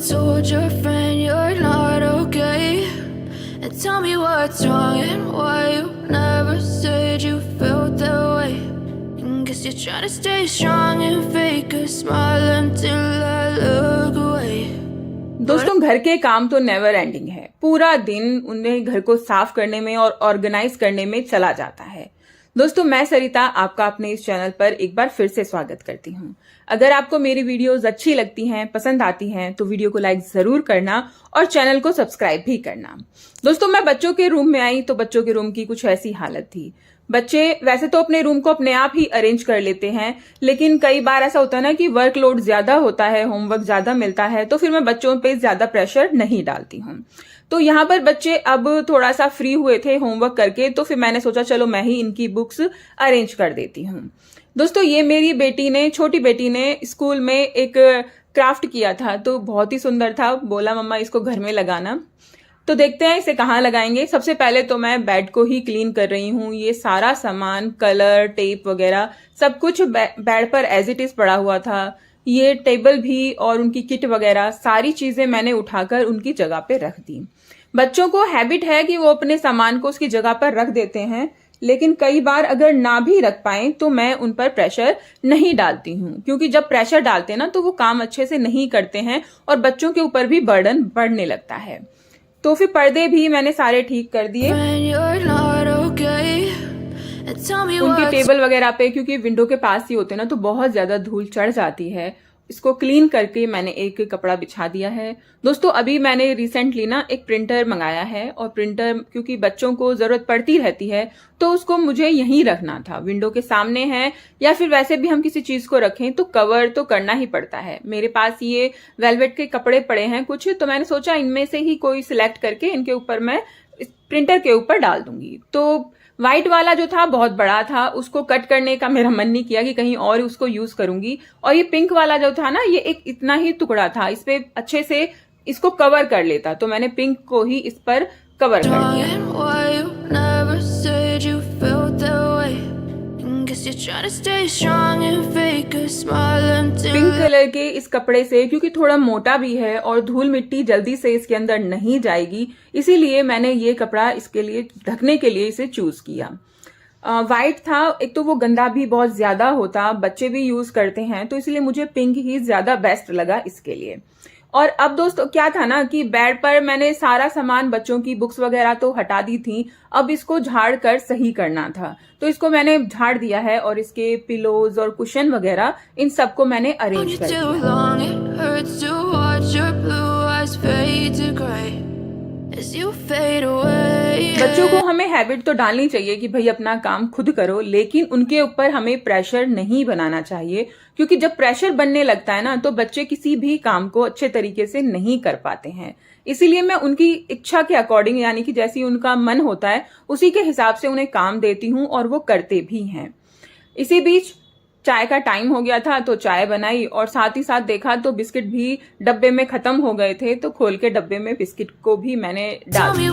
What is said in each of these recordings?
told your friend you're not okay? And tell me what's wrong and why you never said you felt that way. And guess you're trying to stay strong and fake a smile until I look away. दोस्तों, घर के काम तो never ending है। पूरा दिन उन्हें घर को साफ करने में और ऑर्गेनाइज करने में चला जाता है। दोस्तों, मैं सरिता आपका अपने इस चैनल पर एक बार फिर से स्वागत करती हूँ। अगर आपको मेरी वीडियोस अच्छी लगती हैं, पसंद आती हैं, तो वीडियो को लाइक जरूर करना और चैनल को सब्सक्राइब भी करना। दोस्तों, मैं बच्चों के रूम में आई तो बच्चों के रूम की कुछ ऐसी हालत थी। बच्चे वैसे तो अपने रूम को अपने आप ही अरेंज कर लेते हैं, लेकिन कई बार ऐसा होता है ना कि वर्कलोड ज्यादा होता है, होमवर्क ज्यादा मिलता है, तो फिर मैं बच्चों पे ज्यादा प्रेशर नहीं डालती हूँ। तो यहाँ पर बच्चे अब थोड़ा सा फ्री हुए थे होमवर्क करके, तो फिर मैंने सोचा चलो मैं ही इनकी बुक्स अरेंज कर देती हूँ। दोस्तों, ये मेरी बेटी ने, छोटी बेटी ने स्कूल में एक क्राफ्ट किया था, तो बहुत ही सुंदर था। बोला मम्मा इसको घर में लगाना। तो देखते हैं इसे कहाँ लगाएंगे। सबसे पहले तो मैं बेड को ही क्लीन कर रही हूँ। ये सारा सामान, कलर, टेप वगैरह सब कुछ बेड पर एज इट इज पड़ा हुआ था। ये टेबल भी और उनकी किट वगैरह सारी चीजें मैंने उठाकर उनकी जगह पे रख दी। बच्चों को हैबिट है कि वो अपने सामान को उसकी जगह पर रख देते हैं, लेकिन कई बार अगर ना भी रख पाए तो मैं उन पर प्रेशर नहीं डालती हूँ, क्योंकि जब प्रेशर डालते हैं ना तो वो काम अच्छे से नहीं करते हैं और बच्चों के ऊपर भी बर्डन बढ़ने लगता है। तो फिर पर्दे भी मैंने सारे ठीक कर दिए उनके टेबल वगैरह पे, क्योंकि विंडो के पास ही होते हैं ना तो बहुत ज्यादा धूल चढ़ जाती है। इसको क्लीन करके मैंने एक कपड़ा बिछा दिया है। दोस्तों, अभी मैंने रिसेंटली ना एक प्रिंटर मंगाया है, और प्रिंटर क्योंकि बच्चों को जरूरत पड़ती रहती है तो उसको मुझे यहीं रखना था। विंडो के सामने है, या फिर वैसे भी हम किसी चीज को रखें तो कवर तो करना ही पड़ता है। मेरे पास ये वेलवेट के कपड़े पड़े हैं कुछ, तो मैंने सोचा इनमें से ही कोई सिलेक्ट करके इनके ऊपर मैं प्रिंटर के ऊपर डाल दूंगी। तो व्हाइट वाला जो था बहुत बड़ा था, उसको कट करने का मेरा मन नहीं किया कि कहीं और उसको यूज करूंगी। और ये पिंक वाला जो था ना, ये एक इतना ही टुकड़ा था, इस पे अच्छे से इसको कवर कर लेता, तो मैंने पिंक को ही इस पर कवर कर दिया। पिंक कलर के इस कपड़े से, क्योंकि थोड़ा मोटा भी है और धूल मिट्टी जल्दी से इसके अंदर नहीं जाएगी, इसीलिए मैंने ये कपड़ा इसके लिए ढकने के लिए इसे चूज किया। व्हाइट था, एक तो वो गंदा भी बहुत ज्यादा होता, बच्चे भी यूज करते हैं, तो इसलिए मुझे पिंक ही ज्यादा बेस्ट लगा इसके लिए। और अब दोस्तों क्या था ना कि बेड पर मैंने सारा सामान, बच्चों की बुक्स वगैरह तो हटा दी थी, अब इसको झाड़ कर सही करना था। तो इसको मैंने झाड़ दिया है और इसके पिलोज और कुशन वगैरह इन सबको मैंने अरेंज कर दिया। बच्चों को हमें हैबिट तो डालनी चाहिए कि भाई अपना काम खुद करो, लेकिन उनके ऊपर हमें प्रेशर नहीं बनाना चाहिए, क्योंकि जब प्रेशर बनने लगता है ना तो बच्चे किसी भी काम को अच्छे तरीके से नहीं कर पाते हैं। इसीलिए मैं उनकी इच्छा के अकॉर्डिंग, यानी कि जैसी उनका मन होता है उसी के हिसाब से उन्हें काम देती हूँ, और वो करते भी हैं। इसी बीच चाय का टाइम हो गया था तो चाय बनाई, और साथ ही साथ देखा तो बिस्किट भी डब्बे में खत्म हो गए थे, तो खोल के डब्बे में बिस्किट को भी मैंने डाल दिया।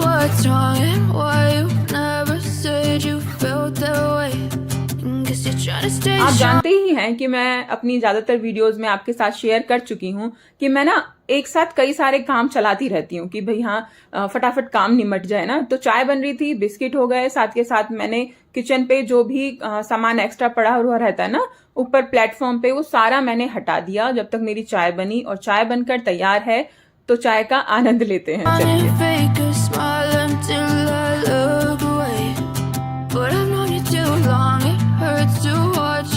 आप जानते ही हैं कि मैं अपनी ज्यादातर वीडियोस में आपके साथ शेयर कर चुकी हूँ कि मैं ना एक साथ कई सारे काम चलाती रहती हूँ कि भाई हाँ फटाफट काम निमट जाए ना। तो चाय बन रही थी, बिस्किट हो गए, साथ के साथ मैंने किचन पे जो भी सामान एक्स्ट्रा पड़ा हुआ रहता है ना ऊपर प्लेटफॉर्म पे, वो सारा मैंने हटा दिया जब तक मेरी चाय बनी। और चाय बनकर तैयार है, तो चाय का आनंद लेते हैं।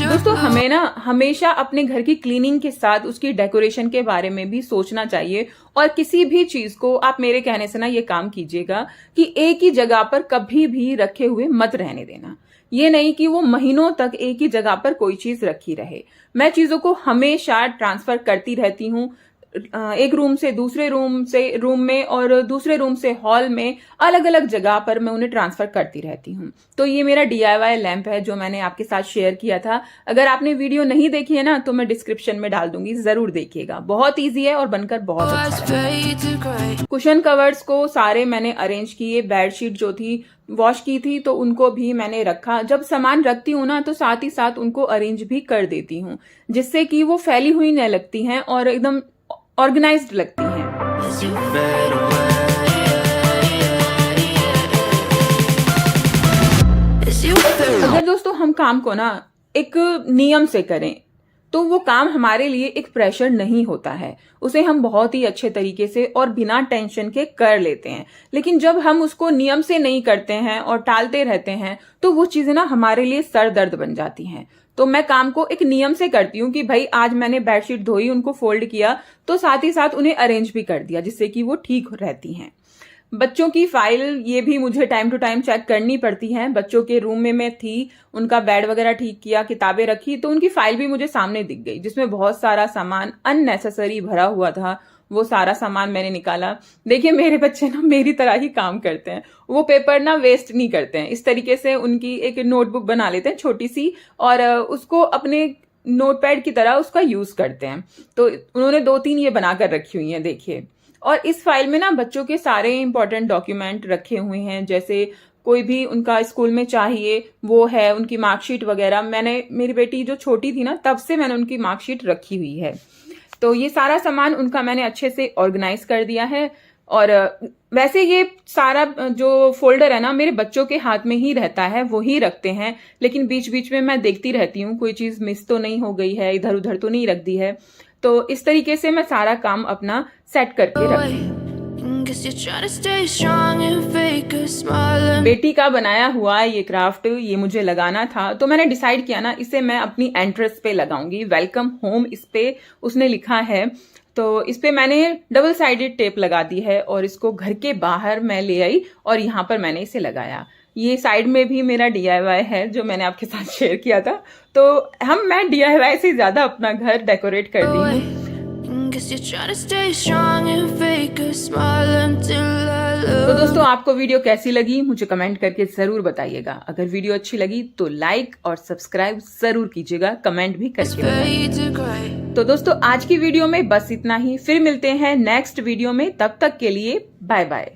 दोस्तों, हमें ना हमेशा अपने घर की क्लीनिंग के साथ उसकी डेकोरेशन के बारे में भी सोचना चाहिए, और किसी भी चीज को आप मेरे कहने से ना ये काम कीजिएगा कि एक ही जगह पर कभी भी रखे हुए मत रहने देना। ये नहीं कि वो महीनों तक एक ही जगह पर कोई चीज रखी रहे। मैं चीजों को हमेशा ट्रांसफर करती रहती हूँ, एक रूम से दूसरे रूम में और दूसरे रूम से हॉल में, अलग अलग जगह पर मैं उन्हें ट्रांसफर करती रहती हूँ। तो ये मेरा DIY लैंप है जो मैंने आपके साथ शेयर किया था। अगर आपने वीडियो नहीं देखी है ना तो मैं डिस्क्रिप्शन में डाल दूंगी, जरूर देखिएगा। बहुत ईजी है और बनकर बहुत अच्छा है। कुशन कवर्स को सारे मैंने अरेंज किए। बेडशीट जो थी वॉश की थी तो उनको भी मैंने रखा। जब सामान रखती हूँ ना तो साथ ही साथ उनको अरेंज भी कर देती हूँ, जिससे कि वो फैली हुई न लगती हैं और एकदम ऑर्गेनाइज्ड लगती हैं। as you fade away. As you fade away. अगर दोस्तों हम काम को ना एक नियम से करें तो वो काम हमारे लिए एक प्रेशर नहीं होता है, उसे हम बहुत ही अच्छे तरीके से और बिना टेंशन के कर लेते हैं। लेकिन जब हम उसको नियम से नहीं करते हैं और टालते रहते हैं तो वो चीजें ना हमारे लिए सर दर्द बन जाती हैं। तो मैं काम को एक नियम से करती हूँ कि भाई आज मैंने बेडशीट धोई, उनको फोल्ड किया तो साथ ही साथ उन्हें अरेंज भी कर दिया जिससे कि वो ठीक रहती हैं। बच्चों की फाइल ये भी मुझे टाइम टू टाइम चेक करनी पड़ती है। बच्चों के रूम में मैं थी, उनका बेड वगैरह ठीक किया, किताबें रखी तो उनकी फाइल भी मुझे सामने दिख गई जिसमें बहुत सारा सामान अननेसेसरी भरा हुआ था। वो सारा सामान मैंने निकाला। देखिए मेरे बच्चे ना मेरी तरह ही काम करते हैं, वो पेपर ना वेस्ट नहीं करते हैं। इस तरीके से उनकी एक नोटबुक बना लेते हैं छोटी सी और उसको अपने नोटपैड की तरह उसका यूज करते हैं। तो उन्होंने 2-3 ये बनाकर रखी हुई हैं, देखिए। और इस फाइल में ना बच्चों के सारे इंपॉर्टेंट डॉक्यूमेंट रखे हुए हैं, जैसे कोई भी उनका स्कूल में चाहिए वो है, उनकी मार्कशीट वगैरह। मैंने, मेरी बेटी जो छोटी थी ना तब से मैंने उनकी मार्कशीट रखी हुई है। तो ये सारा सामान उनका मैंने अच्छे से ऑर्गेनाइज कर दिया है। और वैसे ये सारा जो फोल्डर है ना मेरे बच्चों के हाथ में ही रहता है, वो ही रखते हैं। लेकिन बीच बीच में मैं देखती रहती हूँ कोई चीज मिस तो नहीं हो गई है, इधर उधर तो नहीं रख दी है। तो इस तरीके से मैं सारा काम अपना सेट करके रखती हूँ। Guess you're trying to stay strong and fake a smile and बेटी का बनाया हुआ ये क्राफ्ट ये मुझे लगाना था तो मैंने डिसाइड किया ना इसे मैं अपनी एंट्रेंस पे लगाऊंगी। वेलकम होम इस पे उसने लिखा है, तो इस पे मैंने डबल साइडेड टेप लगा दी है और इसको घर के बाहर मैं ले आई और यहाँ पर मैंने इसे लगाया। ये साइड में भी मेरा DIY है जो मैंने आपके साथ शेयर किया था। तो मैं DIY से ज्यादा अपना घर डेकोरेट कर दी हूँ। guess you're trying to stay strong and fake a smile until I तो love. दोस्तों आपको वीडियो कैसी लगी मुझे कमेंट करके जरूर बताइएगा। अगर वीडियो अच्छी लगी तो लाइक और सब्सक्राइब जरूर कीजिएगा, कमेंट भी करके बताइएगा। Fade to gray. तो दोस्तों आज की वीडियो में बस इतना ही, फिर मिलते हैं नेक्स्ट वीडियो में। तब तक के लिए बाय बाय।